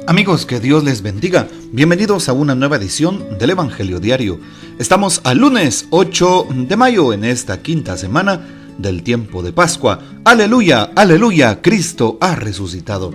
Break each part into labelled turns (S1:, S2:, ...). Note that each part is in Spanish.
S1: Amigos, que Dios les bendiga. Bienvenidos a una nueva edición del Evangelio Diario. Estamos al lunes 8 de mayo en esta quinta semana del tiempo de Pascua. Aleluya, aleluya, Cristo ha resucitado.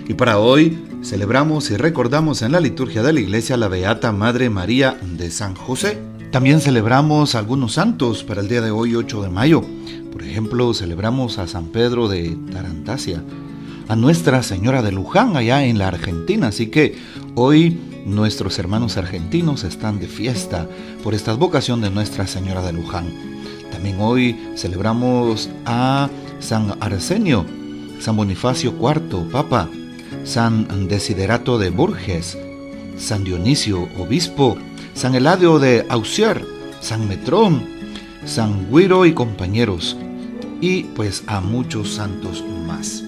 S1: Y para hoy celebramos y recordamos en la liturgia de la iglesia la Beata Madre María de San José. También celebramos algunos santos para el día de hoy, 8 de mayo. Por ejemplo, celebramos a San Pedro de Tarantasia, a Nuestra Señora de Luján allá en la Argentina. Así que hoy nuestros hermanos argentinos están de fiesta por esta advocación de Nuestra Señora de Luján. También hoy celebramos a San Arsenio, San Bonifacio IV, Papa, San Desiderato de Bourges, San Dionisio, Obispo, San Eladio de Auxerre, San Metrón, San Guiro y compañeros, y pues a muchos santos más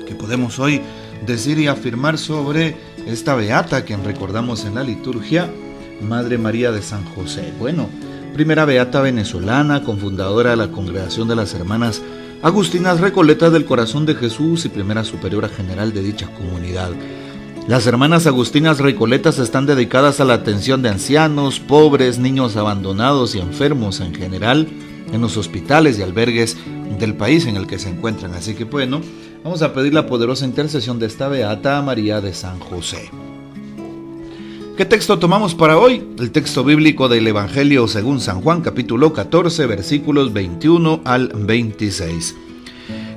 S1: que podemos hoy decir y afirmar sobre esta beata a quien recordamos en la liturgia, Madre María de San José. Bueno, primera beata venezolana, cofundadora de la Congregación de las Hermanas Agustinas Recoletas del Corazón de Jesús y primera superiora general de dicha comunidad. Las Hermanas Agustinas Recoletas están dedicadas a la atención de ancianos, pobres, niños abandonados y enfermos en general en los hospitales y albergues del país en el que se encuentran. Así que bueno, vamos a pedir la poderosa intercesión de esta Beata María de San José. ¿Qué texto tomamos para hoy? El texto bíblico del Evangelio según San Juan, capítulo 14, versículos 21 al 26.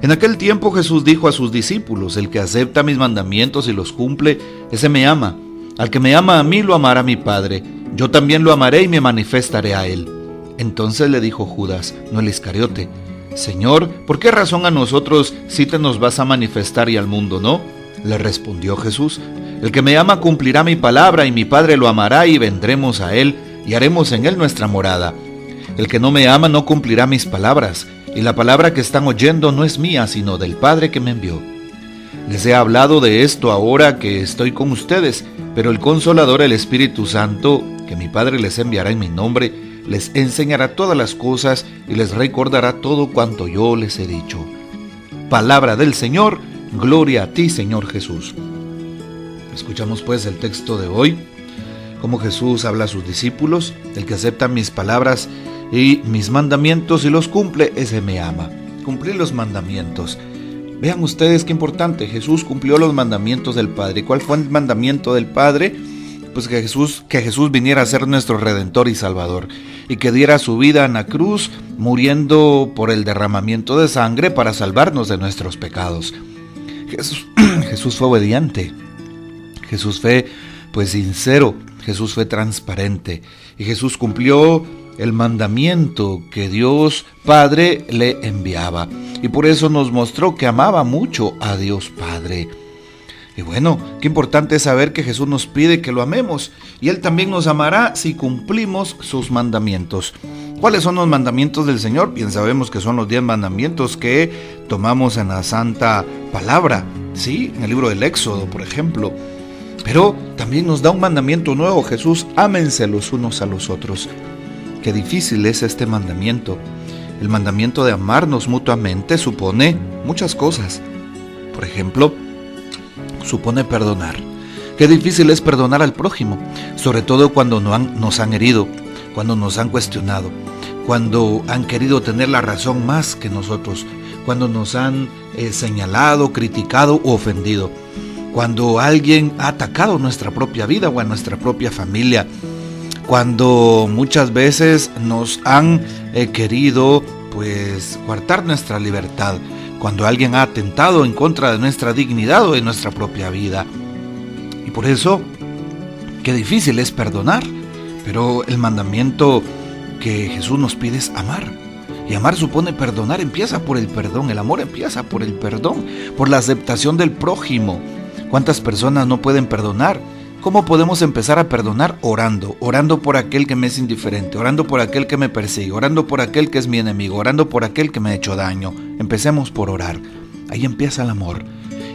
S1: En aquel tiempo Jesús dijo a sus discípulos: el que acepta mis mandamientos y los cumple, ese me ama. Al que me ama a mí, lo amará mi Padre. Yo también lo amaré y me manifestaré a él. Entonces le dijo Judas, no el Iscariote: Señor, ¿por qué razón a nosotros sí te nos vas a manifestar y al mundo no? Le respondió Jesús: el que me ama cumplirá mi palabra, y mi Padre lo amará, y vendremos a él, y haremos en él nuestra morada. El que no me ama no cumplirá mis palabras, y la palabra que están oyendo no es mía, sino del Padre que me envió. Les he hablado de esto ahora que estoy con ustedes, pero el Consolador, el Espíritu Santo, que mi Padre les enviará en mi nombre, les enseñará todas las cosas y les recordará todo cuanto yo les he dicho. Palabra del Señor, gloria a ti, Señor Jesús. Escuchamos pues el texto de hoy, cómo Jesús habla a sus discípulos: el que acepta mis palabras y mis mandamientos y los cumple, ese me ama. Cumplir los mandamientos. Vean ustedes qué importante, Jesús cumplió los mandamientos del Padre. ¿Cuál fue el mandamiento del Padre? Pues que Jesús viniera a ser nuestro Redentor y Salvador, y que diera su vida en la cruz, muriendo por el derramamiento de sangre para salvarnos de nuestros pecados. Jesús fue obediente, Jesús fue sincero, Jesús fue transparente, y Jesús cumplió el mandamiento que Dios Padre le enviaba, y por eso nos mostró que amaba mucho a Dios Padre. Y bueno, qué importante es saber que Jesús nos pide que lo amemos, y Él también nos amará si cumplimos sus mandamientos. ¿Cuáles son los mandamientos del Señor? Bien sabemos que son los 10 mandamientos que tomamos en la Santa Palabra, ¿sí? En el libro del Éxodo, por ejemplo. Pero también nos da un mandamiento nuevo, Jesús: ámense los unos a los otros. Qué difícil es este mandamiento. El mandamiento de amarnos mutuamente supone muchas cosas. Por ejemplo, supone perdonar. Qué difícil es perdonar al prójimo, sobre todo cuando nos han herido, cuando nos han cuestionado, cuando han querido tener la razón más que nosotros, cuando nos han señalado, criticado u ofendido, cuando alguien ha atacado nuestra propia vida o a nuestra propia familia, cuando muchas veces nos han querido coartar nuestra libertad, cuando alguien ha atentado en contra de nuestra dignidad o de nuestra propia vida. Y por eso, qué difícil es perdonar, pero el mandamiento que Jesús nos pide es amar. Y amar supone perdonar, empieza por el perdón, el amor empieza por el perdón, por la aceptación del prójimo. ¿Cuántas personas no pueden perdonar? ¿Cómo podemos empezar a perdonar? Orando por aquel que me es indiferente, orando por aquel que me persigue, orando por aquel que es mi enemigo, orando por aquel que me ha hecho daño. Empecemos por orar, ahí empieza el amor.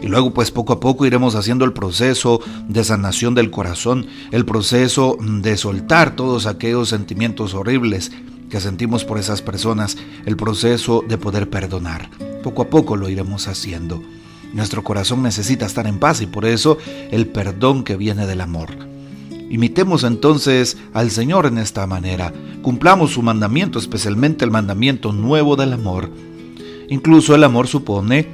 S1: Y luego poco a poco iremos haciendo el proceso de sanación del corazón, el proceso de soltar todos aquellos sentimientos horribles que sentimos por esas personas, el proceso de poder perdonar. Poco a poco lo iremos haciendo. Nuestro corazón necesita estar en paz y por eso el perdón que viene del amor. Imitemos entonces al Señor en esta manera. Cumplamos su mandamiento, especialmente el mandamiento nuevo del amor. Incluso el amor supone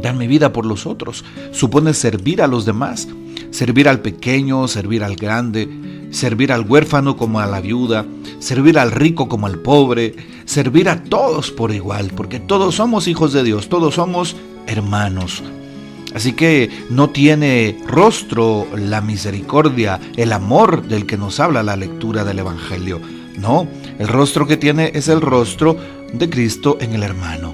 S1: dar mi vida por los otros, supone servir a los demás, servir al pequeño, servir al grande, servir al huérfano como a la viuda, servir al rico como al pobre, servir a todos por igual, porque todos somos hijos de Dios, todos somos hermanos. Así que no tiene rostro la misericordia, el amor del que nos habla la lectura del Evangelio. No, el rostro que tiene es el rostro de Cristo en el hermano.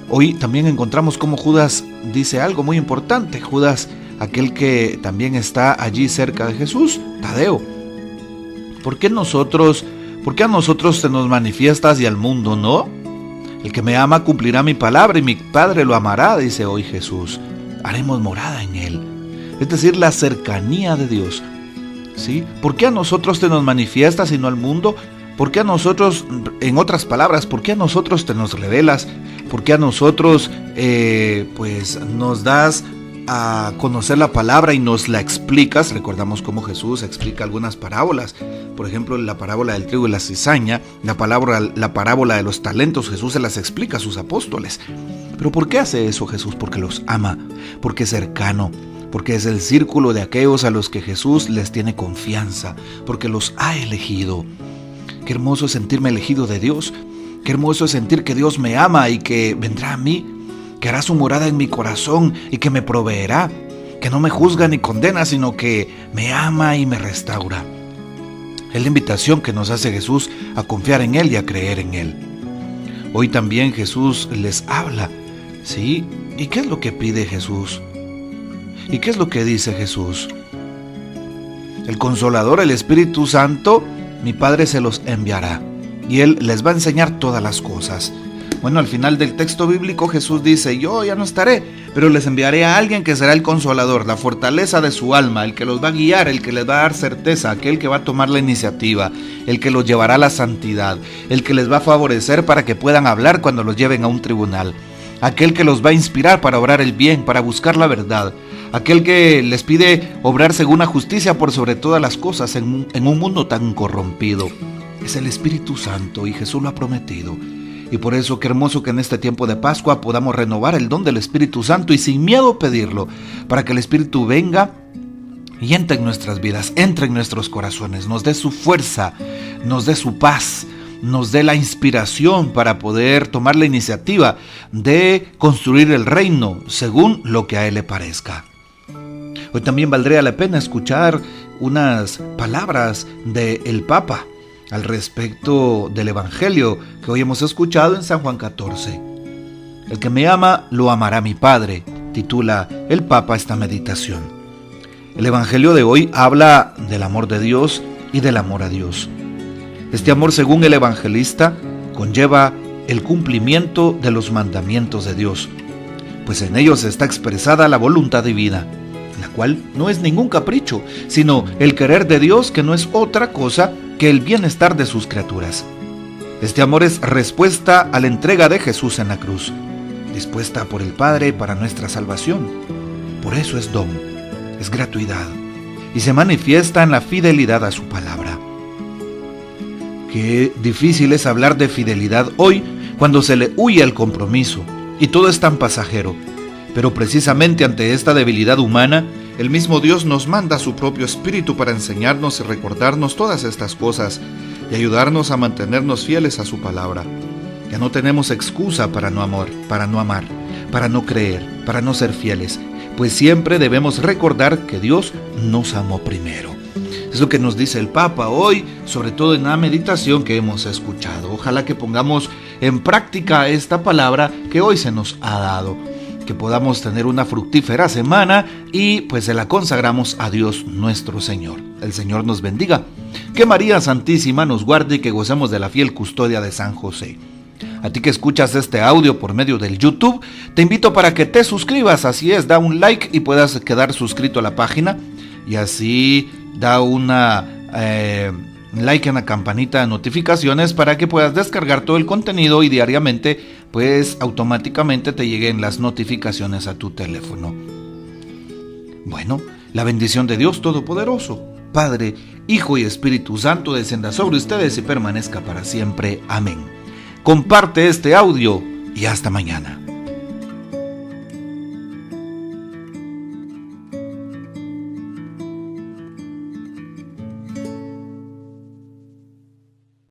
S1: Hoy también encontramos cómo Judas dice algo muy importante. Judas, aquel que también está allí cerca de Jesús, Tadeo. ¿Por qué a nosotros te nos manifiestas y al mundo no? El que me ama cumplirá mi palabra y mi Padre lo amará, dice hoy Jesús. Haremos morada en él. Es decir, la cercanía de Dios. ¿Sí? ¿Por qué a nosotros te nos manifiestas y no al mundo? ¿Por qué a nosotros, en otras palabras, por qué a nosotros te nos revelas? ¿Por qué a nosotros nos das a conocer la palabra y nos la explicas? Recordamos cómo Jesús explica algunas parábolas. Por ejemplo, la parábola del trigo y la cizaña, la parábola de los talentos, Jesús se las explica a sus apóstoles. ¿Pero por qué hace eso Jesús? Porque los ama, porque es cercano, porque es el círculo de aquellos a los que Jesús les tiene confianza, porque los ha elegido. Qué hermoso es sentirme elegido de Dios. Qué hermoso es sentir que Dios me ama y que vendrá a mí, que hará su morada en mi corazón y que me proveerá, que no me juzga ni condena, sino que me ama y me restaura. Es la invitación que nos hace Jesús a confiar en Él y a creer en Él. Hoy también Jesús les habla, ¿sí? ¿Y qué es lo que pide Jesús? ¿Y qué es lo que dice Jesús? El Consolador, el Espíritu Santo, mi Padre se los enviará y Él les va a enseñar todas las cosas. Bueno, al final del texto bíblico Jesús dice, yo ya no estaré, pero les enviaré a alguien que será el Consolador, la fortaleza de su alma, el que los va a guiar, el que les va a dar certeza, aquel que va a tomar la iniciativa, el que los llevará a la santidad, el que les va a favorecer para que puedan hablar cuando los lleven a un tribunal, aquel que los va a inspirar para obrar el bien, para buscar la verdad, aquel que les pide obrar según la justicia por sobre todas las cosas en un mundo tan corrompido. Es el Espíritu Santo y Jesús lo ha prometido. Y por eso qué hermoso que en este tiempo de Pascua podamos renovar el don del Espíritu Santo y sin miedo pedirlo, para que el Espíritu venga y entre en nuestras vidas, entre en nuestros corazones, nos dé su fuerza, nos dé su paz, nos dé la inspiración para poder tomar la iniciativa de construir el reino según lo que a Él le parezca. Hoy también valdría la pena escuchar unas palabras del Papa al respecto del Evangelio que hoy hemos escuchado en San Juan 14. El que me ama, lo amará mi Padre, titula el Papa esta meditación. El Evangelio de hoy habla del amor de Dios y del amor a Dios. Este amor, según el evangelista, conlleva el cumplimiento de los mandamientos de Dios, pues en ellos está expresada la voluntad divina, la cual no es ningún capricho, sino el querer de Dios, que no es otra cosa que el bienestar de sus criaturas. Este amor es respuesta a la entrega de Jesús en la cruz, dispuesta por el Padre para nuestra salvación. Por eso es don, es gratuidad, y se manifiesta en la fidelidad a su palabra. Qué difícil es hablar de fidelidad hoy cuando se le huye al compromiso y todo es tan pasajero. Pero precisamente ante esta debilidad humana, el mismo Dios nos manda su propio Espíritu para enseñarnos y recordarnos todas estas cosas y ayudarnos a mantenernos fieles a su palabra. Ya no tenemos excusa para no amar, para no creer, para no ser fieles, pues siempre debemos recordar que Dios nos amó primero. Es lo que nos dice el Papa hoy, sobre todo en la meditación que hemos escuchado. Ojalá que pongamos en práctica esta palabra que hoy se nos ha dado, que podamos tener una fructífera semana y pues se la consagramos a Dios nuestro Señor. El Señor nos bendiga, que María Santísima nos guarde y que gocemos de la fiel custodia de San José. A ti que escuchas este audio por medio del YouTube, te invito para que te suscribas, así es, da un like y puedas quedar suscrito a la página y así da una like en la campanita de notificaciones para que puedas descargar todo el contenido y diariamente pues automáticamente te lleguen las notificaciones a tu teléfono. Bueno, la bendición de Dios Todopoderoso, Padre, Hijo y Espíritu Santo, descienda sobre ustedes y permanezca para siempre. Amén. Comparte este audio y hasta mañana.